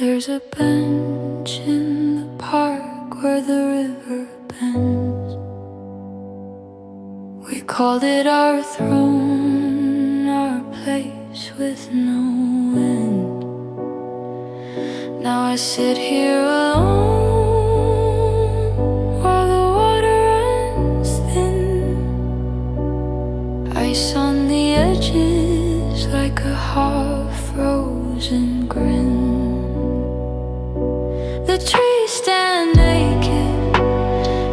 There's a bench in the park where the river bends. We called it our throne, our place with no end. Now I sit here alone while the water runs thin. Ice on the edges like a half-frozen grin. The trees stand naked,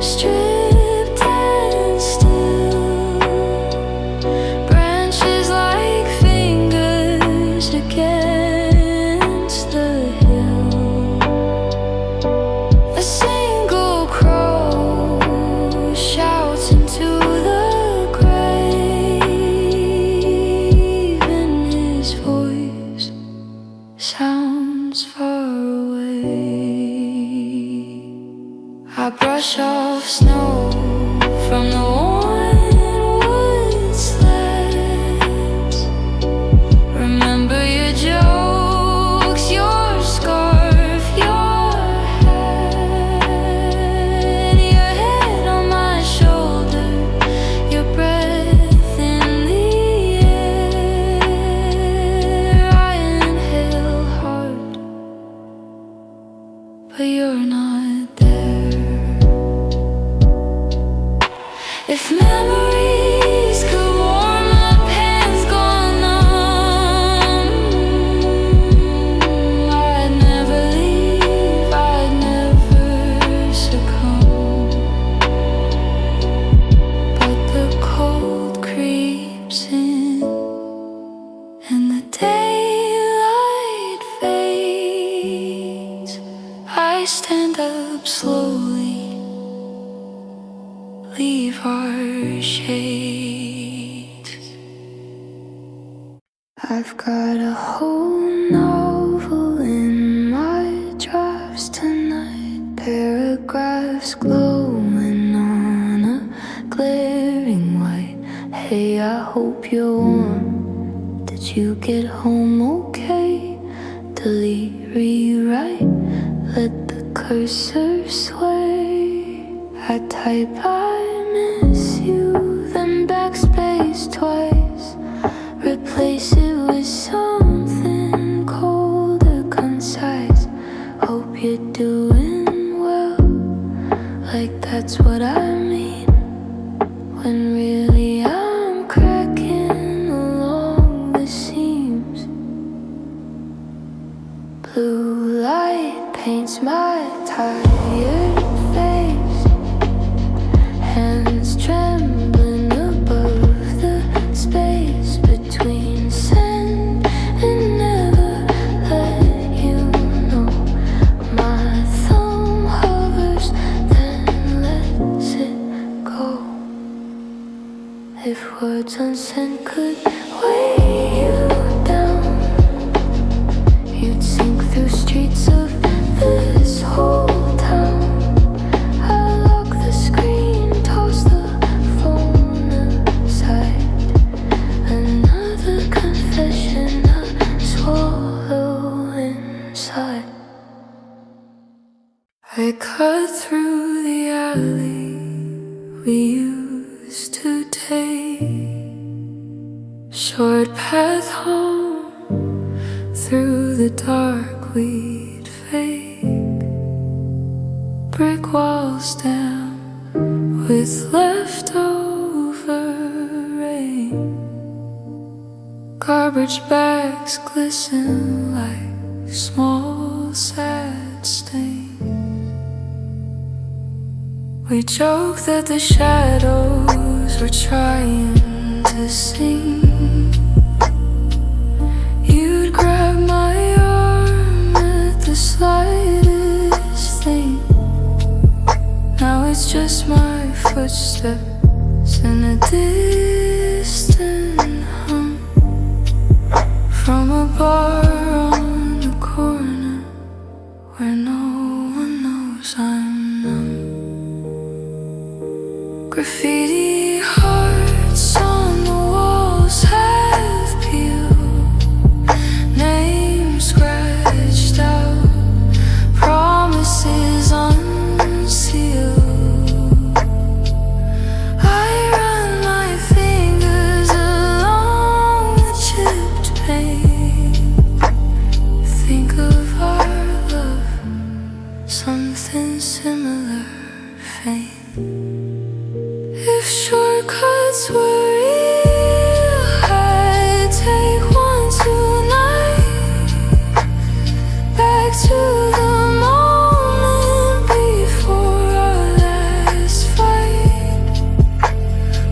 stripped and still, branches like fingers against the hill. A single crow shouts into the grave, and his voice sounds far away. I brush off snow from the worn wood sleds. Remember your jokes, your scarf, your head, your head on my shoulder, your breath in the air. I inhale hard, but you're not there. If memories could warm up, hands gone numb, I'd never leave, I'd never succumb. But the cold creeps in and the daylight fades. I stand up slowly, leave our shades. I've got a whole novel in my drafts tonight, paragraphs glowing on a glaring white. Hey, I hope you're warm. Did you get home okay? Delete, rewrite, let the cursor sway. I type I miss you, then backspace twice, replace it with something colder, concise. Hope you're doing well, like that's what I mean, when really I'm cracking along the seams. Blue light paints my tired face, hands trembling above the space between send and never let you know. My thumb hovers, then lets it go. If words unsent could weigh you down, you'd sink through streets of this whole town. I lock the screen, toss the phone aside. Another confession I swallow inside. I cut through the alley we used to take, short path home through the dark we'd fake. Brick walls down with leftover rain, garbage bags glisten like small sad stains. We joke that the shadows were trying to sing. You'd grab my arm at the slightest thing. Now it's just my footsteps and a distant hum from a bar on the corner where no one knows I'm numb. Graffiti hearts on the walls have peeled, names scratched out to the moment before our last fight.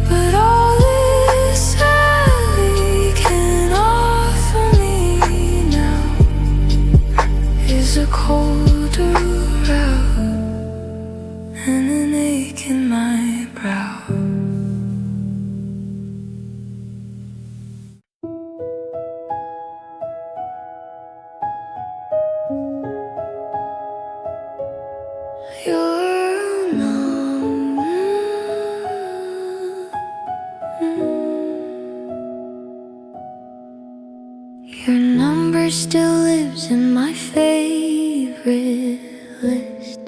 But all this alley can offer me now is a colder route and an ache in my brow. You're numb. Your number still lives in my favorite list.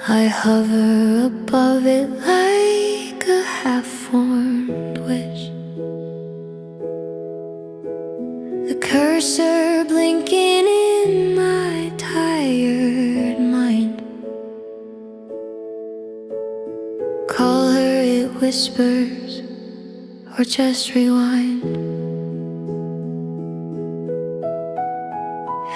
I hover above it like a half-formed wish. The cursor blinking in my tired mind. Call her, it whispers, or just rewind.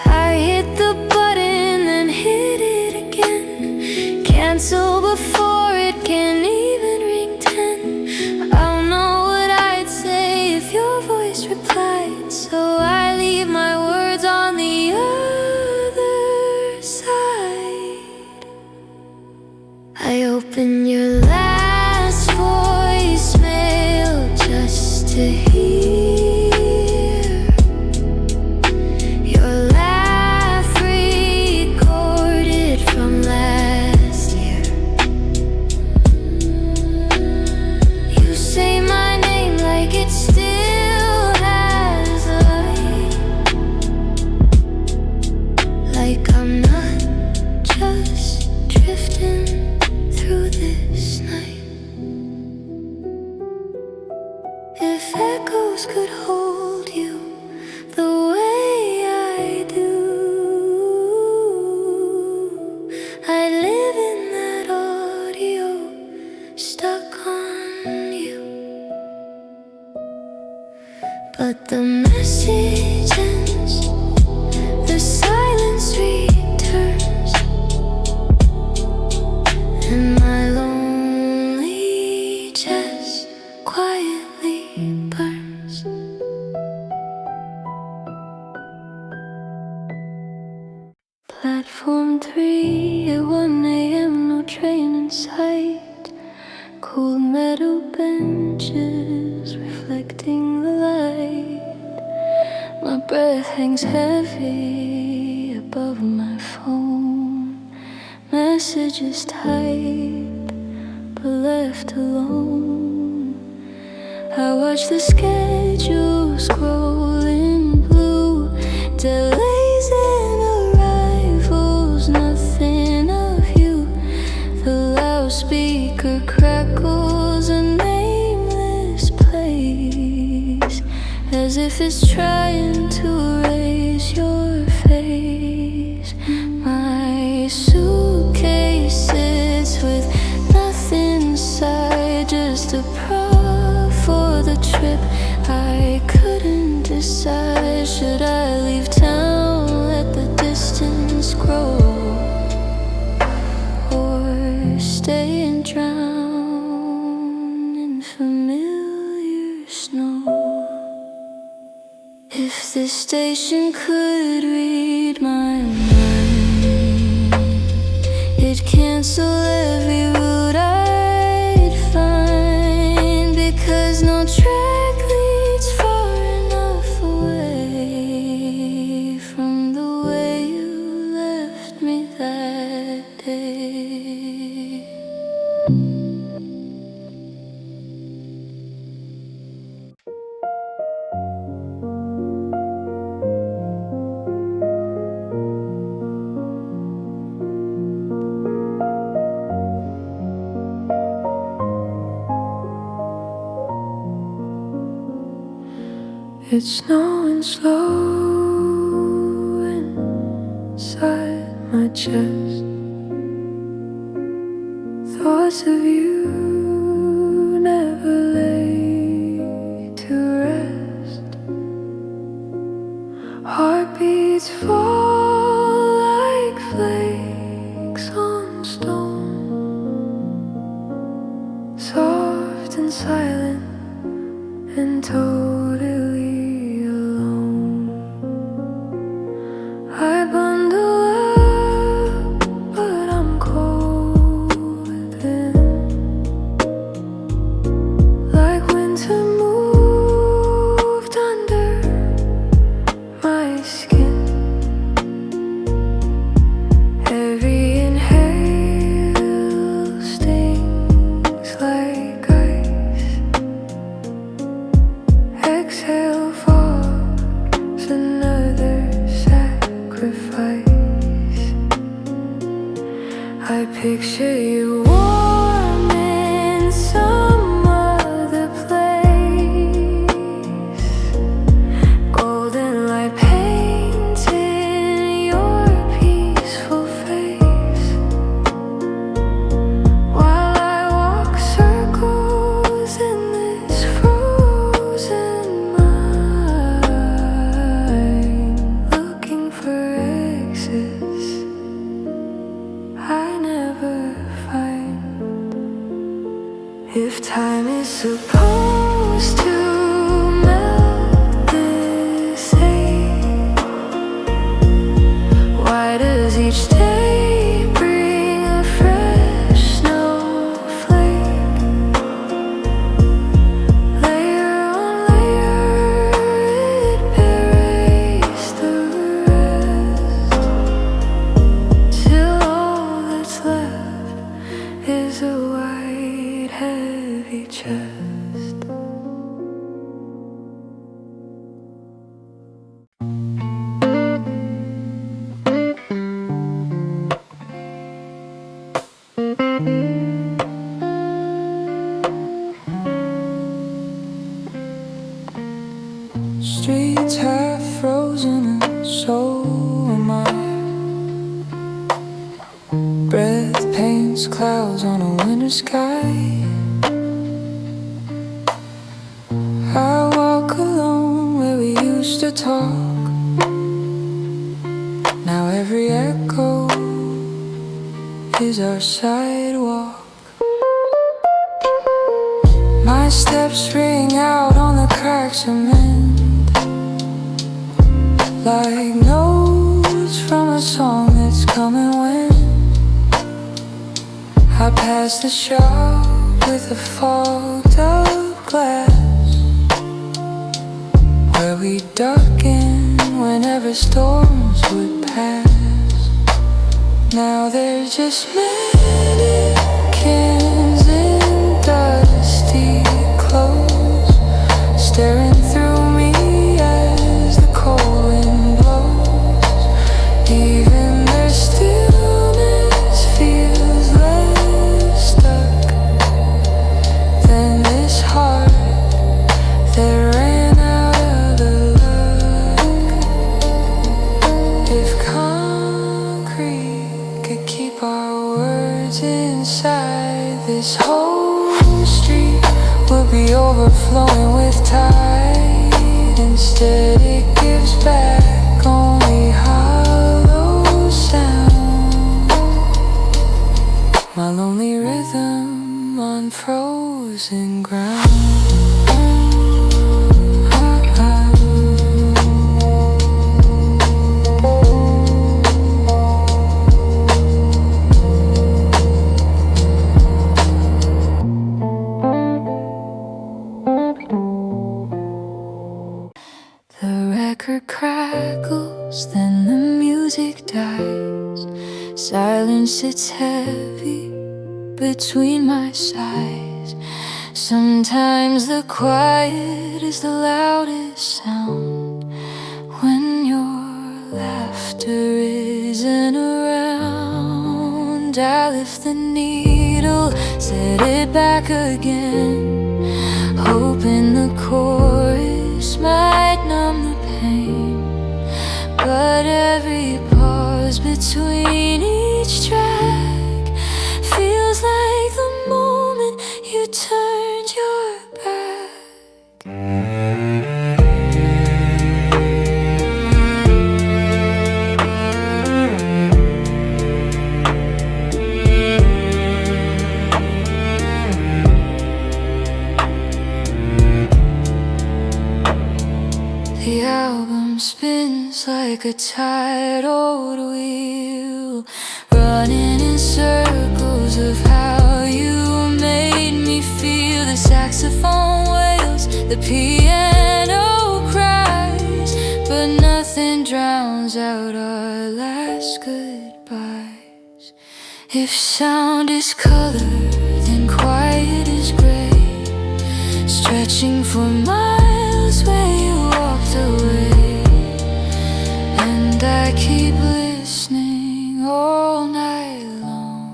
I hit the button, then hit it again. Cancel before it can even ring 10. I don't know what I'd say if your voice replied, so I leave my words on the other side. I open your last voicemail just to hear your laugh recorded from last year. You say my name like it still has a light, like I'm not just drifting through this night. If echoes could hold you the way I do, I'd live in that audio stuck on you. But the message ends, the silence returns, and my lonely chest quietly burns. Platform 3 at 1 a.m., no train in sight. Cold metal benches reflecting the light. My breath hangs heavy above my phone. Messages typed but left alone. I watch the schedule scroll in blue. Delays and arrivals, nothing of you. The loudspeaker crackles a nameless place, as if it's trying to erase your face. My suitcase sits with nothing inside, just a prop for the trip. I couldn't decide, should I leave town, let the distance grow, or stay and drown in familiar snow. If this station could read my mind, it'd cancel every route I'd find, because no track leads far enough away from the way you left me that day. It's snowing slow inside my chest. Thoughts of you never lay to rest. Heartbeats fall like flakes on stone, soft and silent and totally alone. I bundle up, but I'm cold within, like winter moved under my skin. Every inhale stings like ice. Exhale falls another sacrifice. I picture you warm in some other place, golden light painting your peaceful face, while I walk circles in this frozen mind, looking for exits I never find. If time is supposed to melt this hate, why does each day bring a fresh snowflake? Layer on layer, it buries the rest, till all that's left is a white, heavy chest. Streets have frozen and so am I. Breath paints clouds on a winter sky. I walk alone where we used to talk. Now every echo is our sidewalk. My steps ring out on the cracked cement, like notes from a song that's coming when I pass the shop with a fogged up glass, where we duck in whenever storms would pass. Now they're just mannequins in dusty clothes, staring through me as the cold wind blows. Even their stillness feels less stuck than this heart that ran out of the luck. If concrete could keep our words inside, this whole street would be overflowing with tide. Instead it gives back only hollow sound, my lonely rhythm on frozen ground. The record crackles, then the music dies. Silence sits heavy between my sighs. Sometimes the quiet is the loudest sound, when your laughter isn't around. I lift the needle, set it back again, hoping the chorus might numb the pain. But every pause between each track feels like the moment you turned your back. like a tired old wheel, running in circles of how you made me feel. The saxophone wails, the piano cries, but nothing drowns out our last goodbyes. If sound is color, then quiet is gray, stretching for miles where you walked away. And I keep listening all night long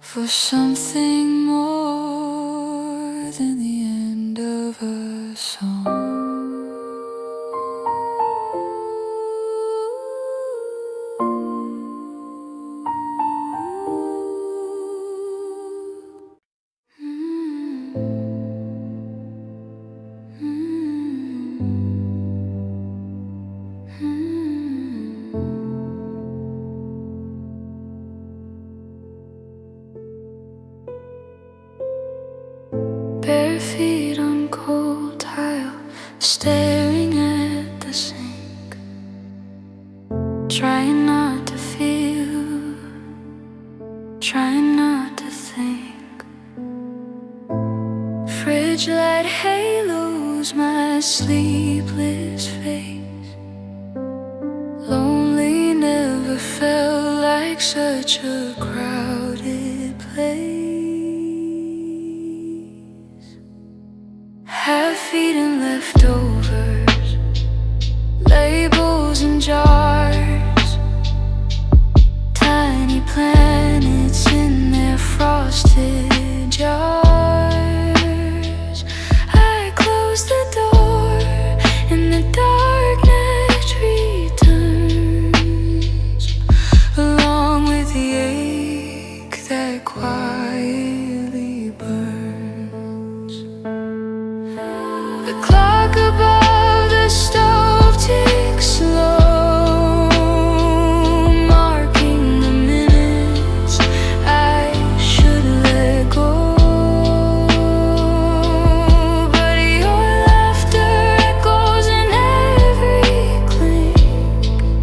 for something more than the end of a song. Bare feet on cold tile, staring at the sink, trying not to feel, trying not to think. Fridge light halos my sleepless face. Lonely never felt like such a crowded place. Half-eaten leftovers, labels in jars, tiny planets in their frosted jars. I close the door and the darkness returns, along with the ache that quietly burns. The clock above the stove ticks slow, marking the minutes I should let go. But your laughter echoes in every clink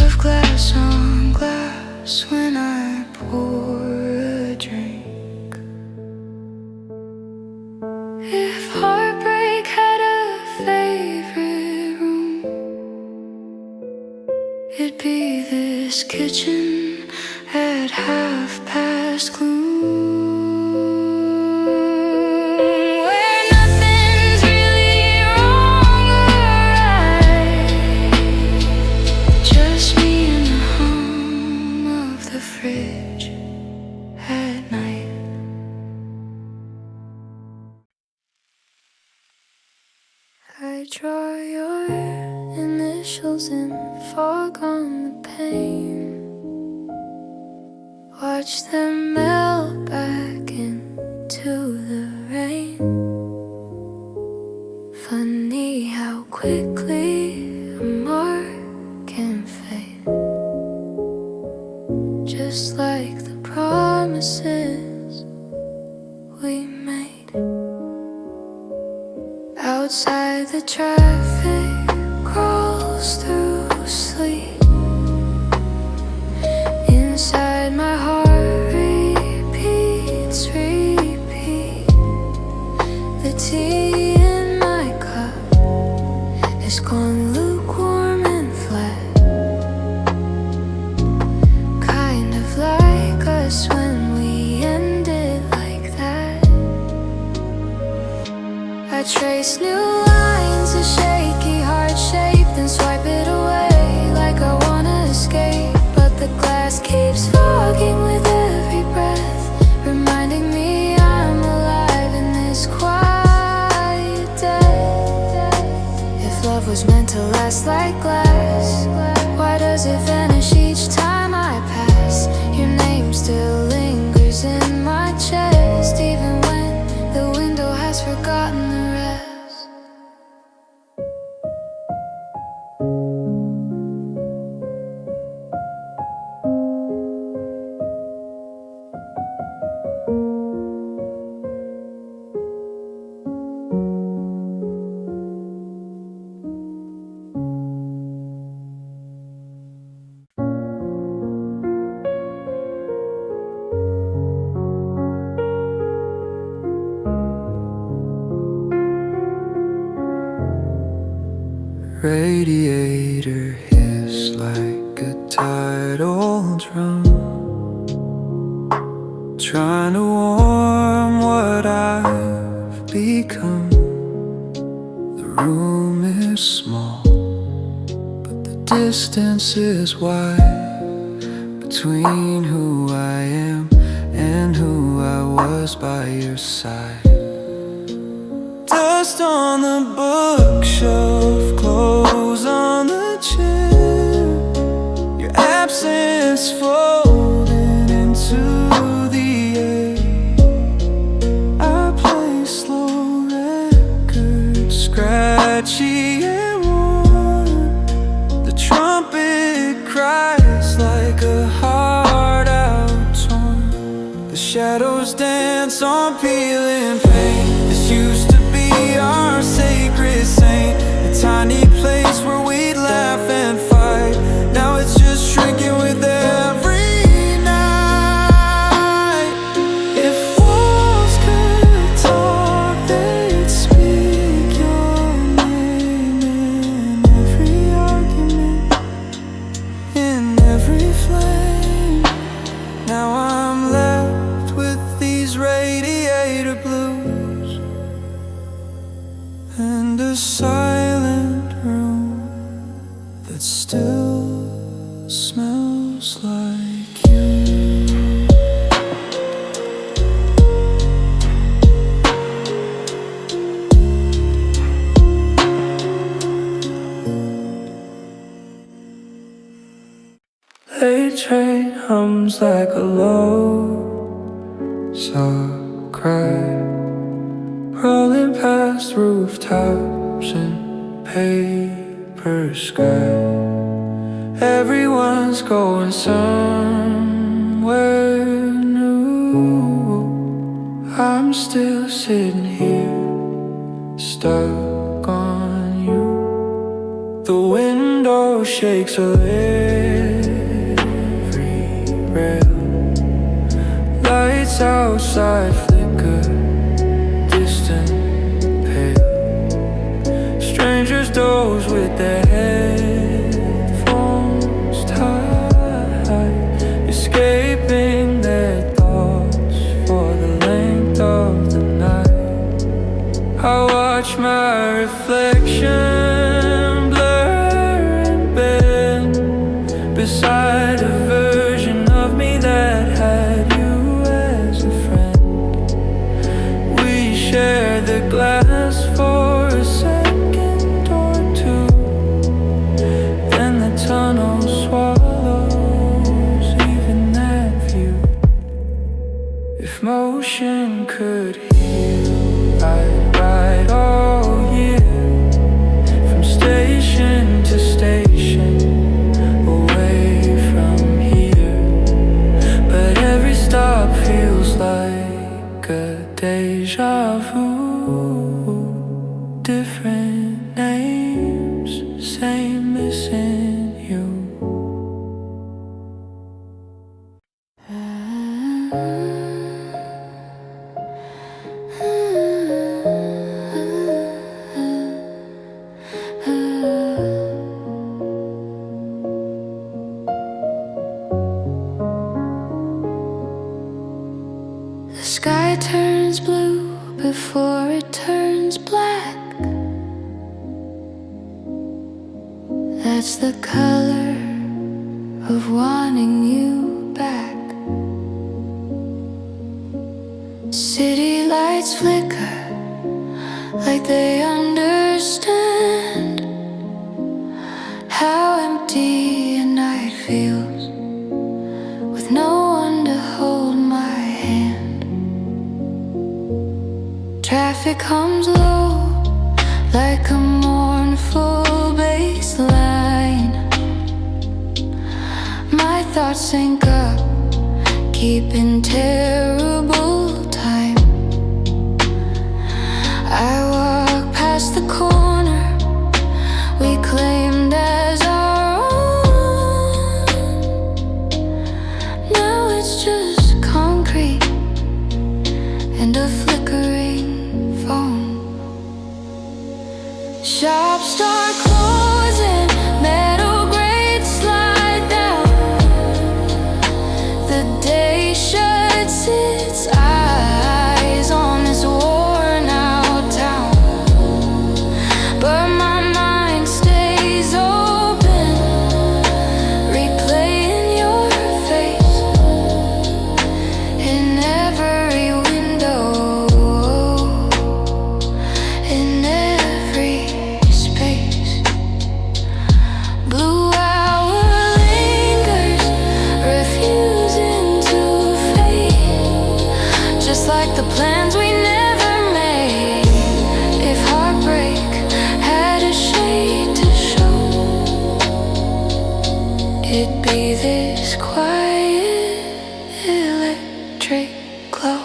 of glass on glass when I pour a drink. If heartbreak had a favorite room, it'd be this kitchen at gloom, where nothing's really wrong or right, just me and the hum of the fridge at night. I draw your initials in fog on the pane, watch them melt back into the rain. Funny how quickly a mark can fade, just like the promises we made. Outside the traffic crawls through sleep, inside my heart repeats, repeat. The tea in my cup is gone lukewarm and flat, kind of like us when we ended like that. I trace new lines, a shaky heart shape, then swipe it away like I wanna escape. But the glass keeps fogging with every breath, reminding me I'm alive in this quiet death. If love was meant to last like glass, why does it vanish each time I pass? Your name still lingers in my chest, even when the window has forgotten the rest. radiator hiss like a tidal drum, trying to warm what I've become. The room is small, but the distance is wide between who I am and who I was by your side. Dust on the bookshelf, clothes on the chair, your absence folding into the air. I play slow records, scratchy and warm. The trumpet cries like a heart out torn. The shadows dance on peeling paint. This used to be our sacred saint, a tiny place where we'd laugh and fight. Now it's just shrinking with every night. If walls could talk, they'd speak your name in every argument, in every flame. Now I'm left with these radiator blues and a silent room that still smells like you. Late train hums like a low soft cry, rolling past rooftops and paper sky. Everyone's going somewhere new. I'm still sitting here, stuck on you. The window shakes every rail. Lights outside flicker, distant, pale. Strangers doze with their headphones tied, escaping their thoughts for the length of the night. I watch my reflection blur and bend beside a version of me that had you as a friend. We share the glass for a second or two, then the tunnel swallows even that view. If motion could heal, I'd ride all year, from station to station, away from here. But every stop feels like a deja vu. Different names, same missing you. The sky turns blue before it turns black. That's the color of wanting you back. City lights flicker like they understand how empty a night feels with no one to hold my hand. Traffic hums low like a mournful bass line. My thoughts sync up, keeping terrible time. I walk past the corner we claimed as our own. Now it's just concrete and a flickering phone. Shops start closing. plans we never made. If heartbreak had a shade to show, it'd be this quiet electric glow.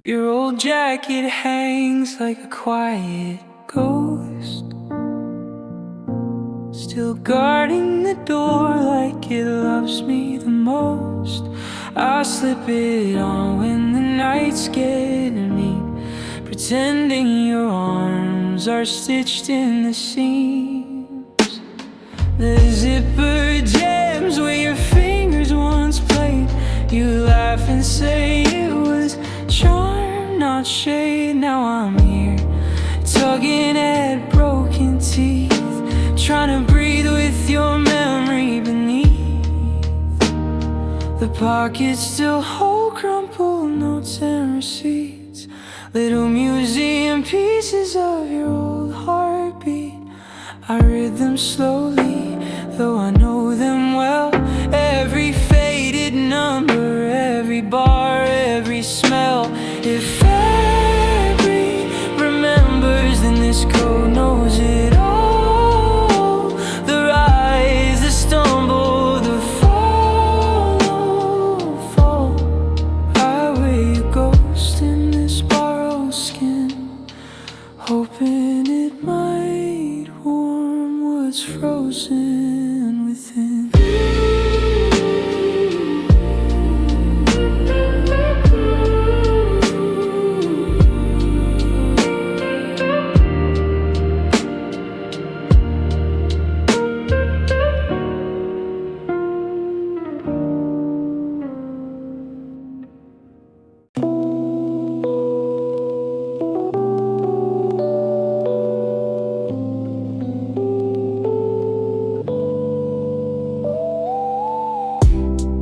Your old jacket hangs like a quiet ghost, still guarding the door like it loves me the most. I slip it on when the nights get me, pretending your arms are stitched in the seams. The zipper jams where your fingers once played. You laugh and say it was charm, not shade. Now I'm here, tugging at broken teeth, trying to breathe with your memory beneath. The pockets still hold crumpled notes and receipts, little museum pieces of your old heartbeat. I read them slowly, though I know them well. Every faded number, every bar, every smell. If every remembers, then this code knows it all. The rise, the stumble, the fall. I weigh a ghost in this borrowed skin, hoping it might warm what's frozen within.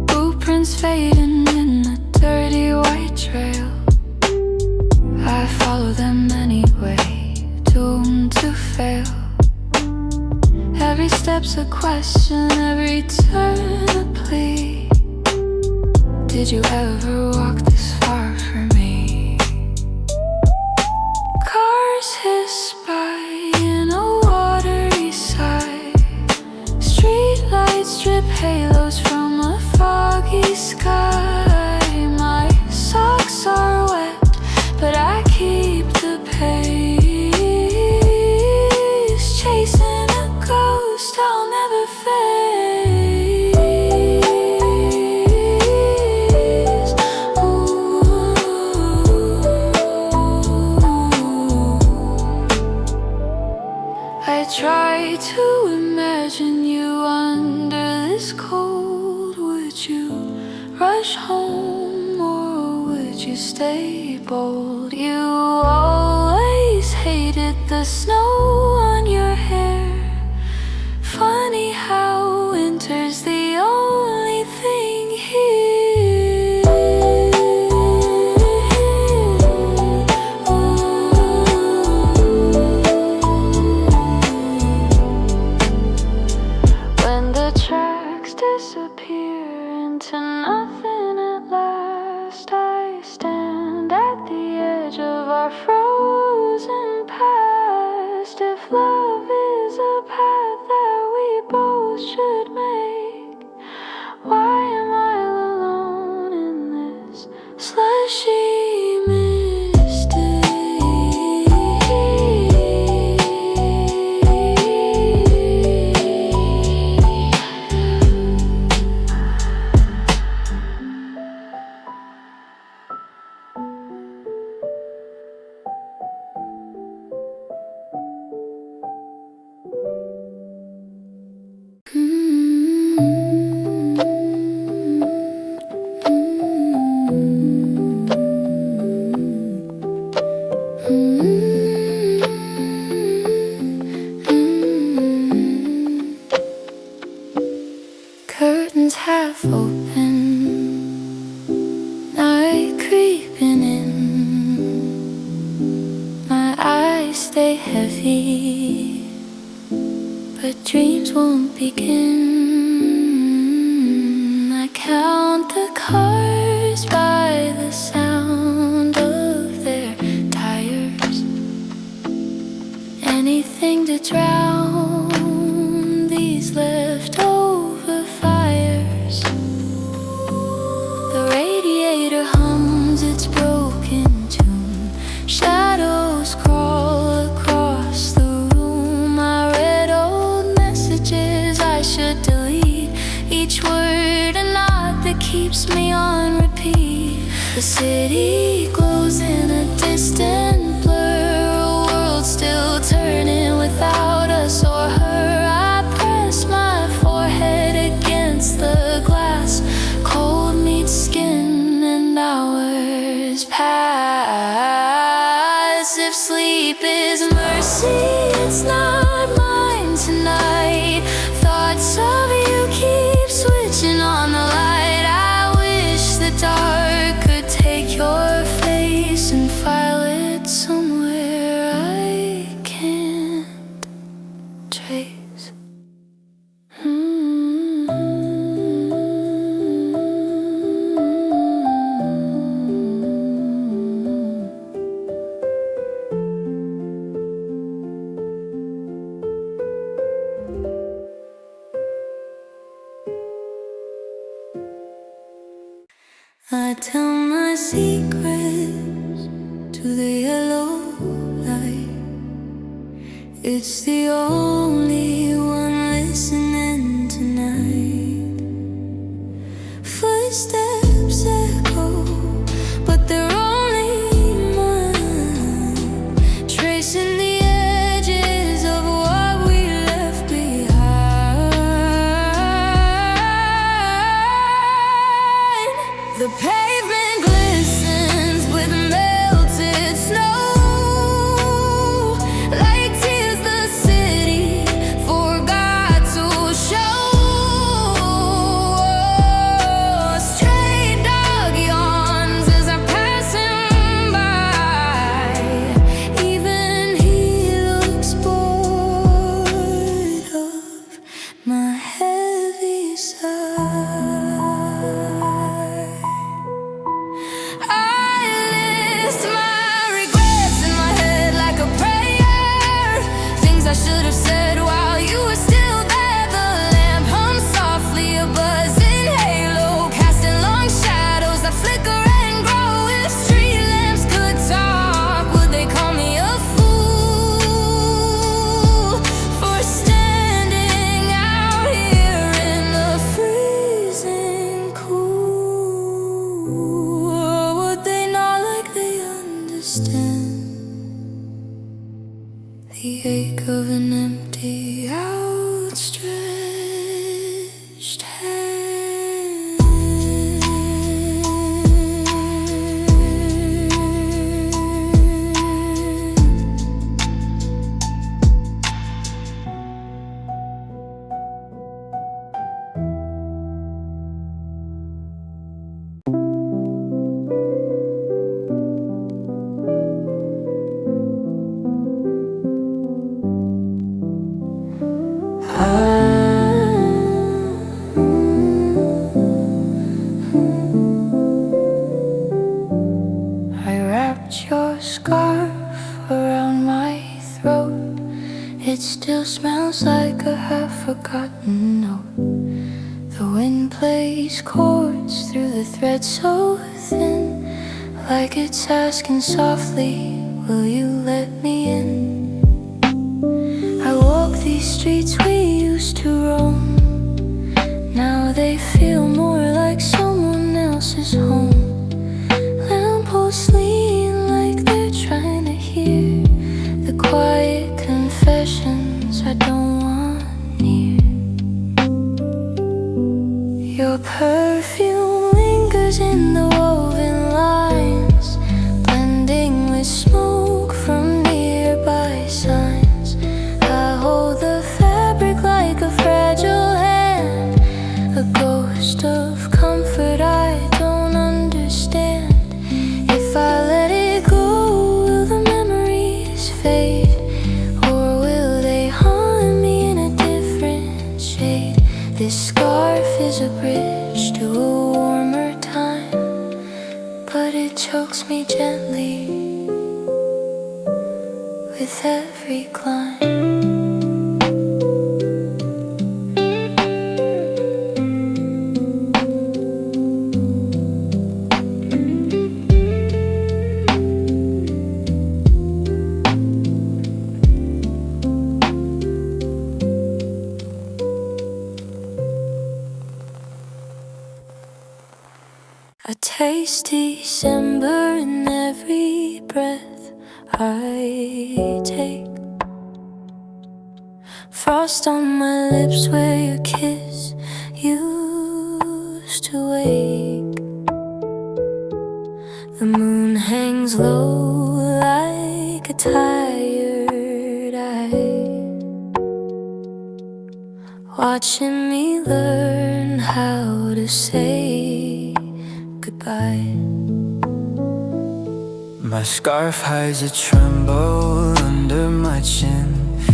Bootprints fading in the dirty white trail. I follow them anyway, doomed to fail. Every step's a question, every turn a plea. Did you ever walk this far for me? Cars hiss by in a watery side. Street lights drip halos from a foggy sky. My socks are wet, but I keep the pace, chasing a ghost I'll never face. Ooh. I try to imagine you under this cold. Would you rush home or would you stay bold? You always hated the snow on your hair. Funny how winter's the only thing here. When the tracks disappear into nothing at last, I stand at the edge of our frozen past. If love is a path that we both should make, but dreams won't begin. I count the cars by the sound of their tires. Anything to drown these leftover fires. The radiator hums its broken tune. Shadows crawl across the room. I read old messages I should delete. Each word a knot that keeps me on repeat. The city glows in a distant blur. A world still turning without us or her. I press my forehead against the glass. Cold meets skin and hours pass. If sleep is mercy, it's not mine tonight. Thoughts of you keep switching on the light. I wish the dark could take your face and file it somewhere I can't trace. I tell my secrets to the yellow light. It's the only one listening tonight. Footsteps echo, but they're only mine. Tracing the edges of what we left behind. The pavement glistens with melted snow. Like tears the city forgot to show. A stray dog yawns as I pass him by. Even he looks bored of my heavy sigh. I list my regrets in my head like a prayer. Things I should have said while you were still there. The lamp hums softly, a buzzing halo, casting long shadows that flicker and grow. If street lamps could talk, would they call me a fool for standing out here in the freezing cool? Or would they nod like they understand the ache of an empty, outstretched hand? I wrapped your scarf around my throat. It still smells like a half-forgotten note. The wind plays chords through the thread so thin, like it's asking softly, will you let me in? I walk these streets we used to roam. Now they feel more like someone else's home. Lampposts lean like they're trying to hear the quiet confessions I don't want near. Your perfume lingers in the woven lines, blending with smoke from nearby signs. I hold the fabric like a fragile hand, a ghost of comfort I don't understand. If I let it go, will the memories fade? Or me gently with every climb. I taste December in every breath I take. Frost on my lips where your kiss used to wake. The moon hangs low like a tired eye, watching me learn how to say goodbye. My scarf hides a tremble under my chin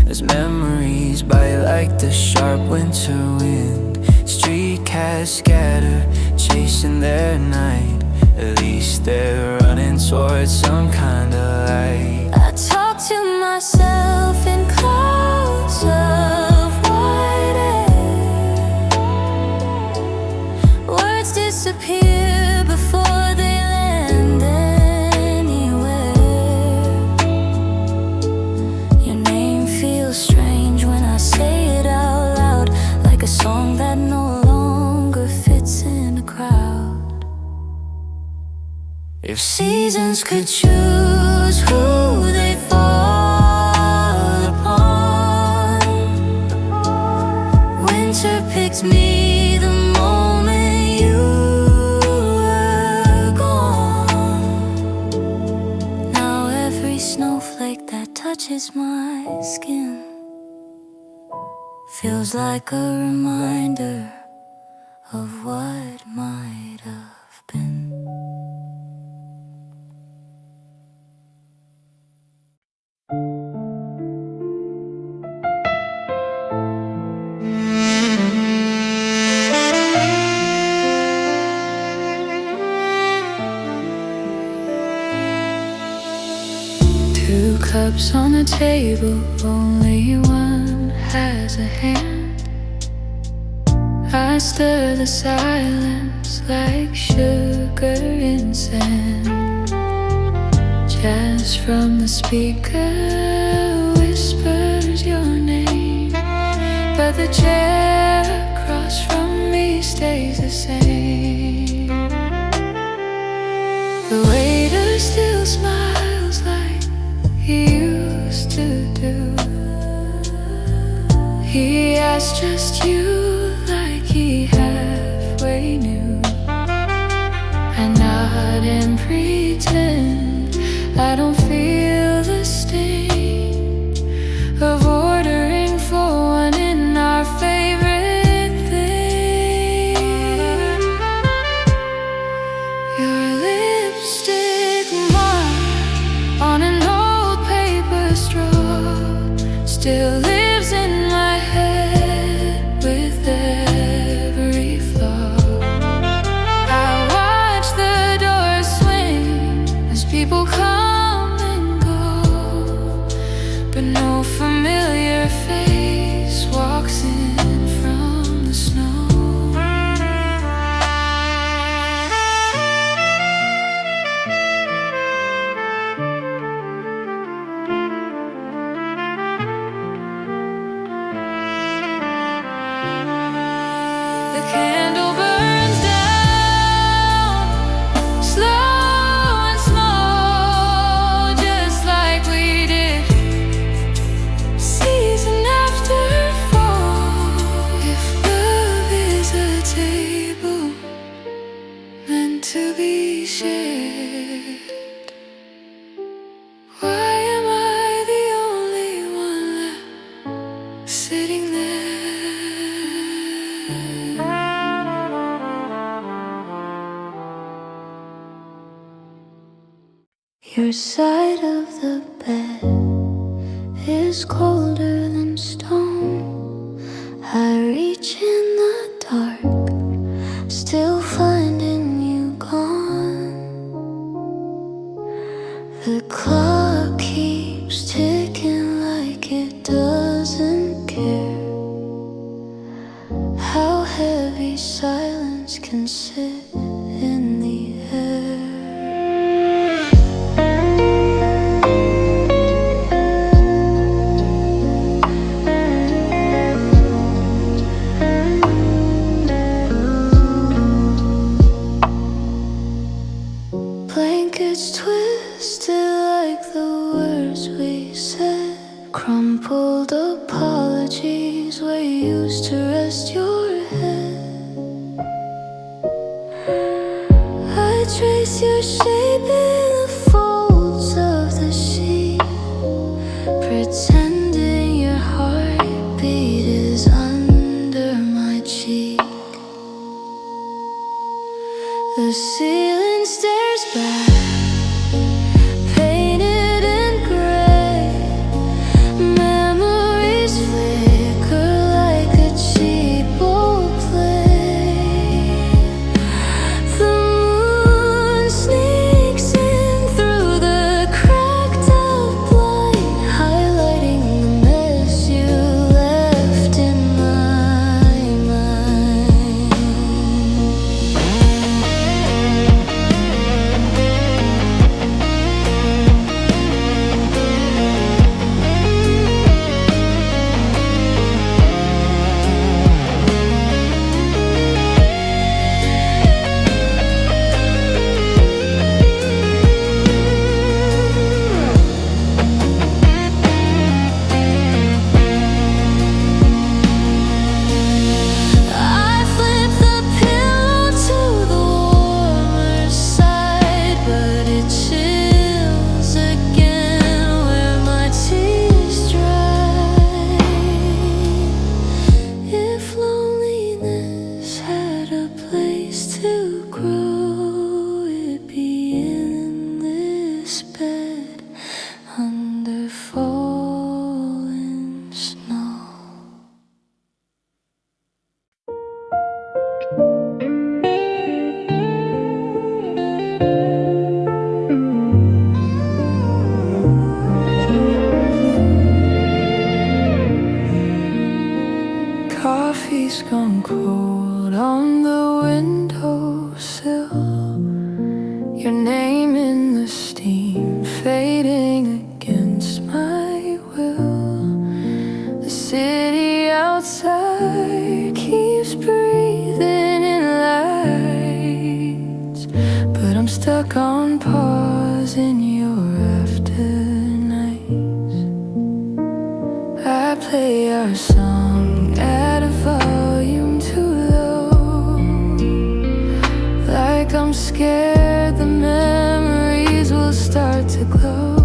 as memories bite like the sharp winter wind. Street cats scatter, chasing their night. At least they're running towards some kind of light. I talk to myself in clouds of white air. Words disappear before they land anywhere. Your name feels strange when I say it out loud, like a song that no longer fits in a crowd. If Seasons could choose who they fall upon, winter picked me the moment you were gone. Now every snowflake that touches my skin feels like a reminder of what might have been. Two cups on the table, only one has a hand. I stir the silence like sugar in sand. Jazz from the speaker whispers your name, but the chair across from me stays the same. The waiter still smiles like he used to do. He asked just you like he halfway knew. I nod and pretend I don't feel the sting of ordering for one in our favorite thing. Your lipstick mark on an old paper straw still lives in my head with every flaw. I watch the doors swing as people come and go, but no familiar face walks in from the snow. The candle burns down, slow and small, just like we did season after fall. If love is a table meant to be shared, why am I the only one left sitting there? Your side of the bed is colder than stone. I reach in the dark, still finding you gone. doesn't care how heavy silence can sit in the air. Blankets twisted like the words we said, crumpled apologies where you used to rest your head. I trace your shape in the folds of the sheet, pretending your heartbeat is under my cheek. The ceiling stares back, painted in gray. Memories flicker like a cheap old play. The moon sneaks in through the cracked out blind, highlighting the mess you left in my mind. I flip the pillow to the warmer side, but it chills again where my tears dry. If loneliness had a place to grow, it'd be in this bed under falling snow. Coffee's gone cold on the windowsill. Your name in the steam, fading against my will. The city outside keeps breathing in lights, but I'm stuck on pause in your afternights. I play our song at a volume too low, like I'm scared the memories will start to glow.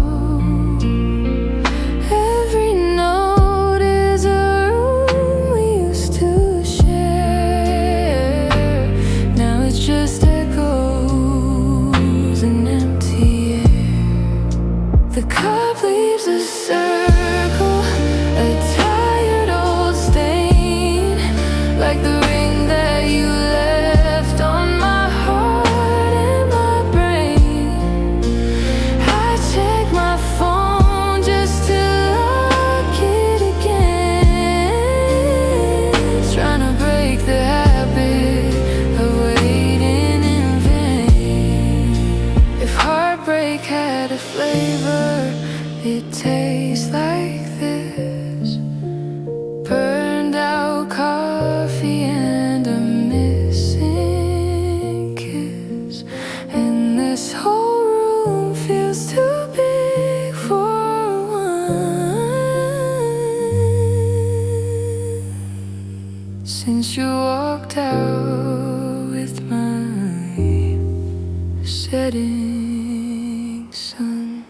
Every note is a room we used to share. Now it's just echoes and empty air. The cup leaves a circle, a tired old stain, like the ring that you left on my heart and my brain. I check my phone just to lock it again, trying to break the habit of waiting in vain. If heartbreak had a flavor, it tastes like this: burned out coffee and a missing kiss. And this whole room feels too big for one, since you walked out with my setting sun.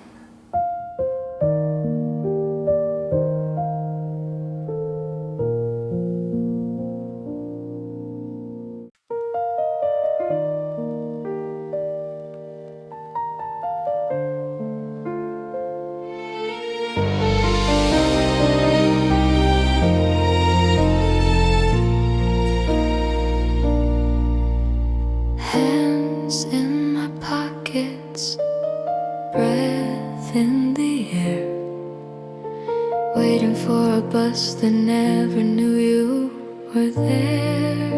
Hands in my pocket, us that never knew you were there.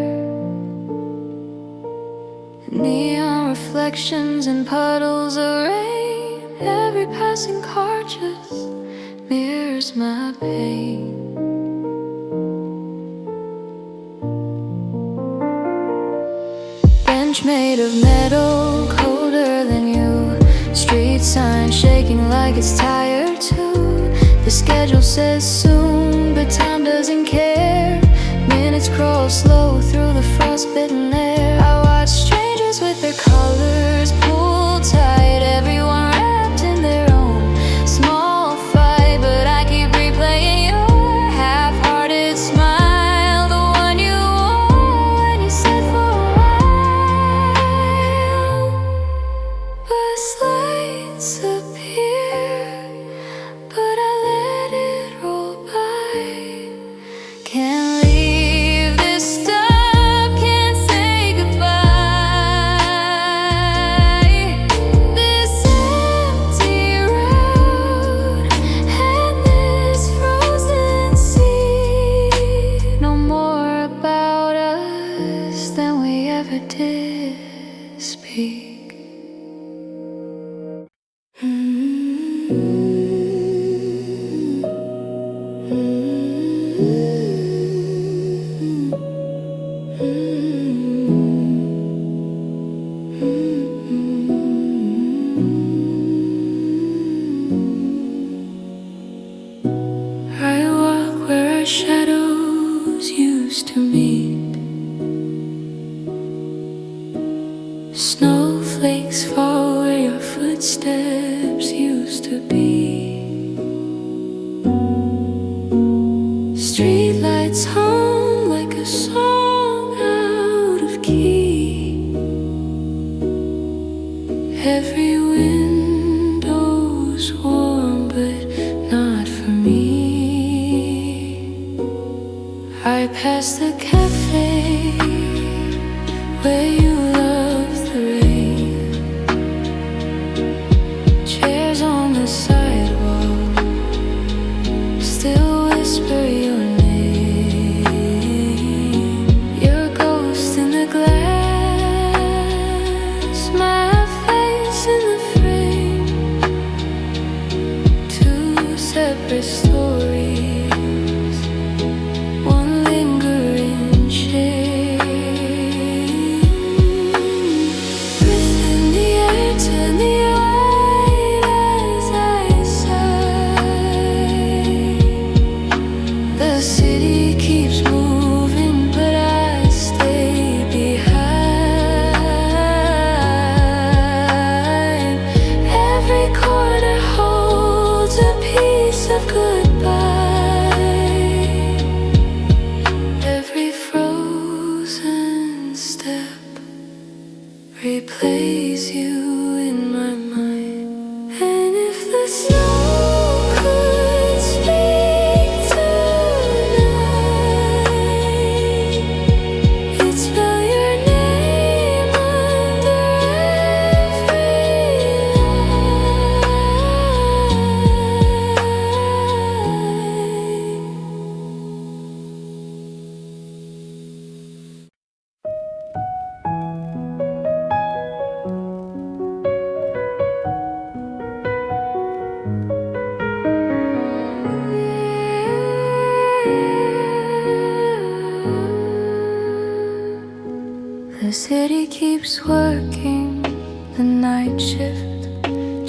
Neon reflections and puddles of rain, every passing car just mirrors my pain. Bench made of metal, colder than you. Street sign shaking like it's tired too. The schedule says soon, but time doesn't care. Minutes crawl slow through the frostbitten air. I watch strangers with their colors pulled tight, everyone wrapped in their own small fight. But I keep replaying your half-hearted smile, the one you wore when you said for a while. Bus lights appear, but I let it roll by. Can't leave this stop, can't say goodbye. This empty road and this frozen sea know more about us than we ever did speak. I walk where our shadows used to meet. Snowflakes fall where your footsteps used to be. Streetlights hum like a song out of key. Every window's warm, but not for me. I pass the cafe where you love the rain. Chairs on the sidewalk still whisper your name. Your ghost in the glass, my face in the frame. Two separate stories, one lingering shade. Breath in the air, turn the light as I sigh. The city keeps moving, but I stay behind. Every corner holds a piece of goodbye. Every frozen step replays you in my mind. And if the snow could speak tonight, it'd spell your name under every line. The city keeps working the night shift.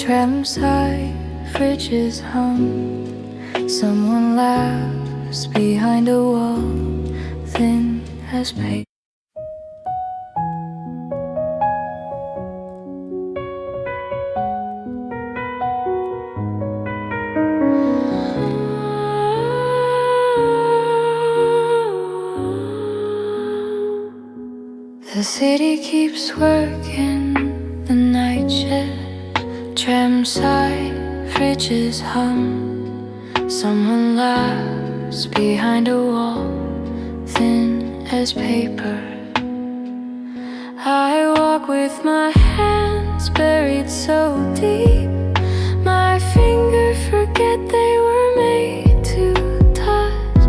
Trams high, fridges hum. Someone laughs behind a wall, thin as paper. The city keeps working the night shift. Trams sigh, fridges hum. Someone laughs behind a wall, thin as paper. I walk with my hands buried so deep, my fingers forget they were made to touch.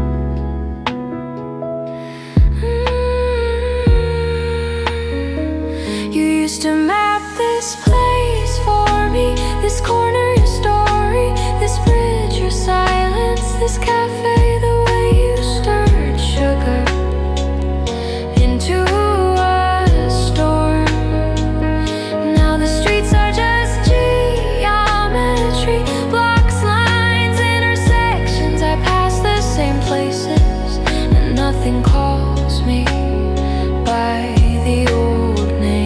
used to map this place for me, this corner your story, this bridge your silence, this cafe the way you stirred sugar into a storm. Now the streets are just geometry, blocks, lines, intersections. I pass the same places and nothing calls me by the old name.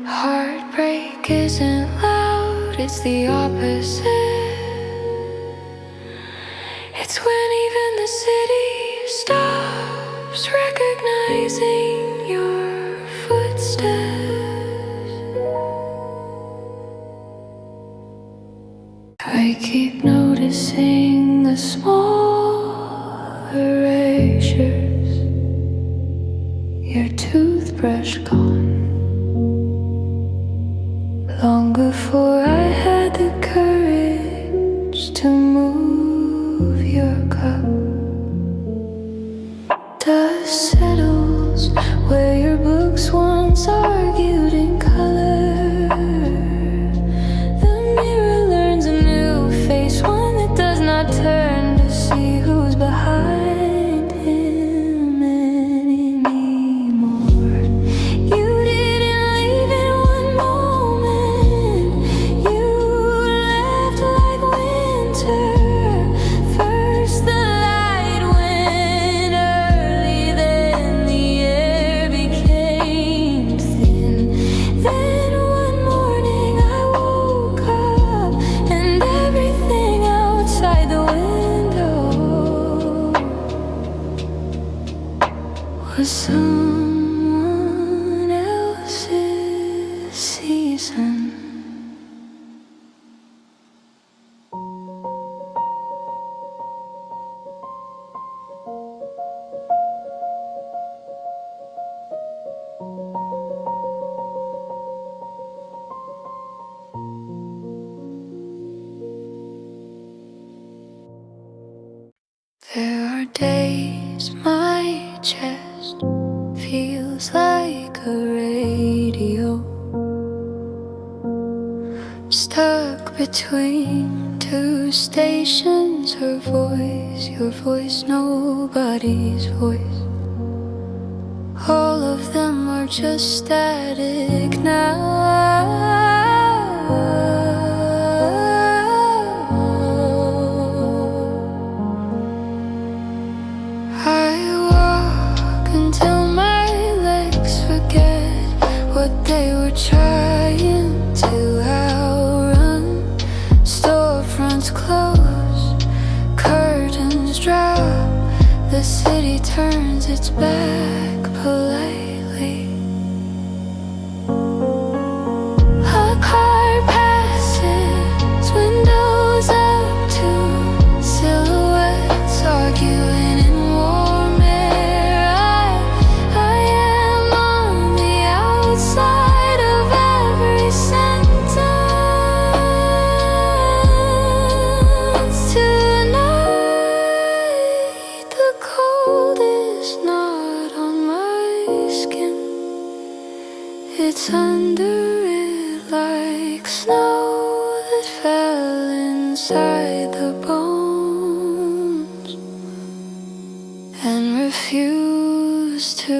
Heartbreak isn't loud, it's the opposite. It's when even the city stops recognizing your footsteps. I keep noticing the small erasures, your toothbrush gone, long before I had the courage to move your cup. Dust settles where your books once argued in color. The mirror learns a new face, one that does not turn to see who's behind him anymore. You didn't leave in one moment, you left like winter. First the light went early, then the air became thin. Then one morning I woke up and everything outside the window was someone else's season. There are days my chest feels like a radio, stuck between two stations. Her voice, your voice, nobody's voice. All of them are just static now. I walk until my legs forget what they were trying to outrun. Storefronts close, curtains drop, the city turns its back politely. A car passes, windows up to silhouettes arguing in warm air. I am on the outside of every sentence. Tonight the cold is not on my skin, it's under it like snow that fell inside the bones and refused to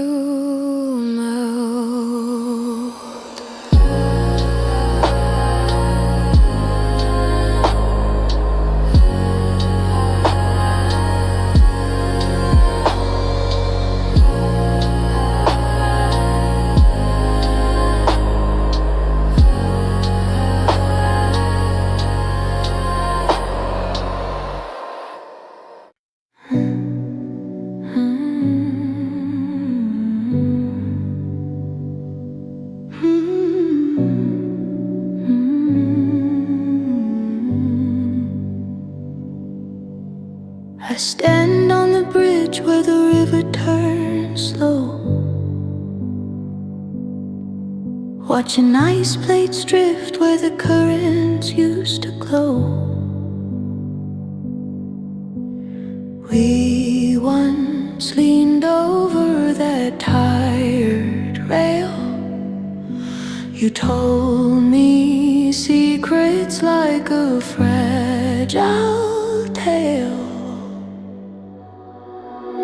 melt. I stand on the bridge where the river turns slow. watching ice plates drift where the currents used to glow. We once leaned over that tired rail. You told me secrets like a fragile tale.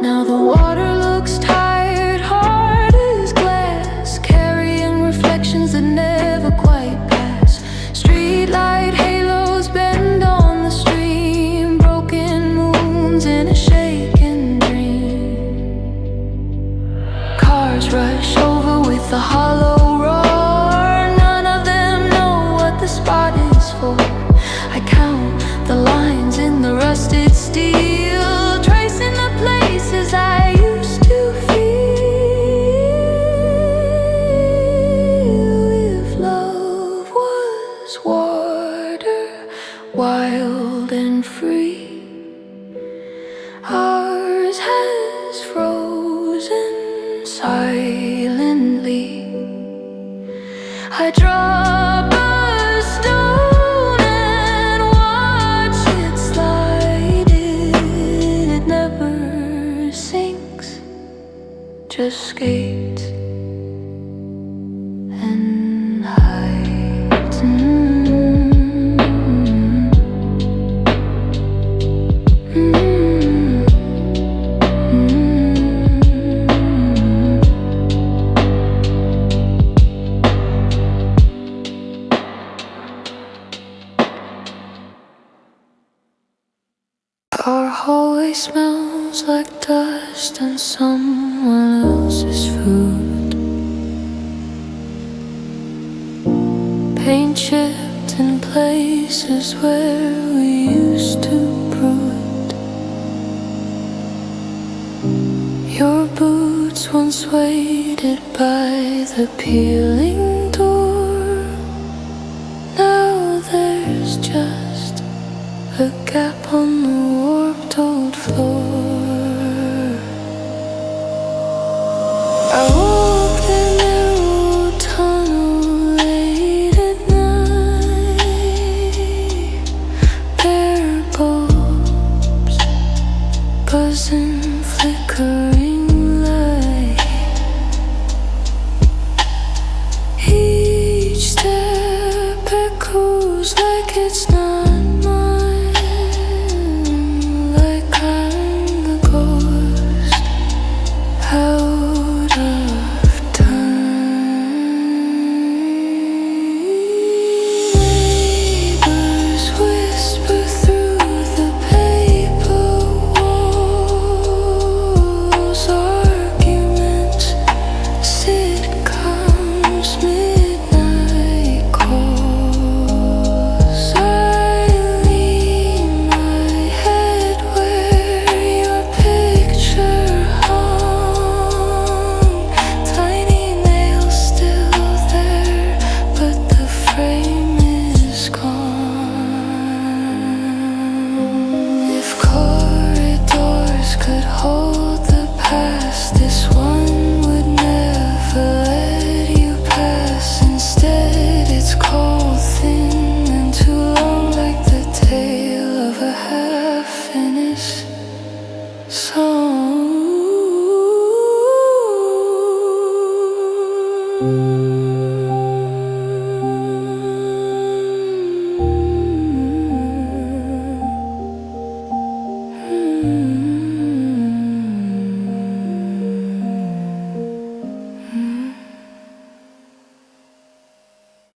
Now the water looks tired, hard as glass, carrying reflections that never quite pass. Streetlight halos bend on the stream, broken moons in a shaken dream. Cars rush over with a hollow roar, none of them know what the spot is for. I count the lines in the rusted steel, tracing the places I used to feel. If love was water, wild and free, ours has frozen silently. I drop a stone and watch it slide. It never sinks, just skates and hides. Our hallway smells like dust and someone else's food. Paint chipped in places where we used to brood. Your boots once waited by the peeling door. Now there's just a gap on the warped old floor. I walk the narrow tunnel late at night. Bare bulbs, buzzing, flickering light. Each step echoes like it's not song.